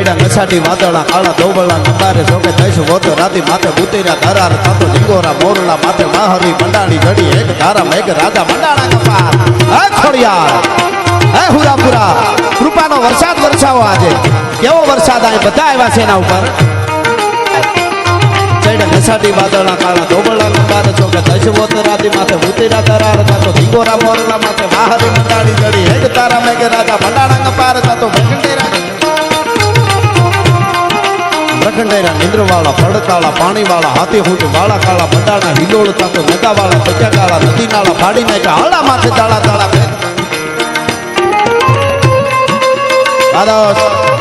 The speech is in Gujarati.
ચૈડા નસાટી વાદળા કાળા દોબળા નંબારે જોકે દઈશ વોતો રાતી માથે ઉતર્યા ધરાર થાતો ઢીંગોરા મોરલા માથે માહરી મંડાણી ઘડી એક ધારા મેઘ રાજા મંડાણા કપાર હે ખોડિયાર હે હુરાપુરા કૃપાનો વરસાદ વરસાવો આજે કેવો વરસાદ આ બધા આવ્યા છે એના ઉપર ચૈડા નસાટી વાદળા કાળા દોબળા નંબારે જોકે દઈશ વોતો રાતી માથે ઉતર્યા ધરાર થાતો ઢીંગોરા મોરલા માથે માહરી મંડાણી ઘડી એક ધારા મેઘ રાજા મંડાણા કપાર થાતો પ્રખંડેરા નિંદ્રવાળા પડતાળા પાણીવાળા હાથી હૂટ વાળા કાળા બંડાળા હિલોળ તાતો નગાવાળા પચાકાળા નદી નાળા ફાડી નાખ્યા હાડા માથે તાળા તાળા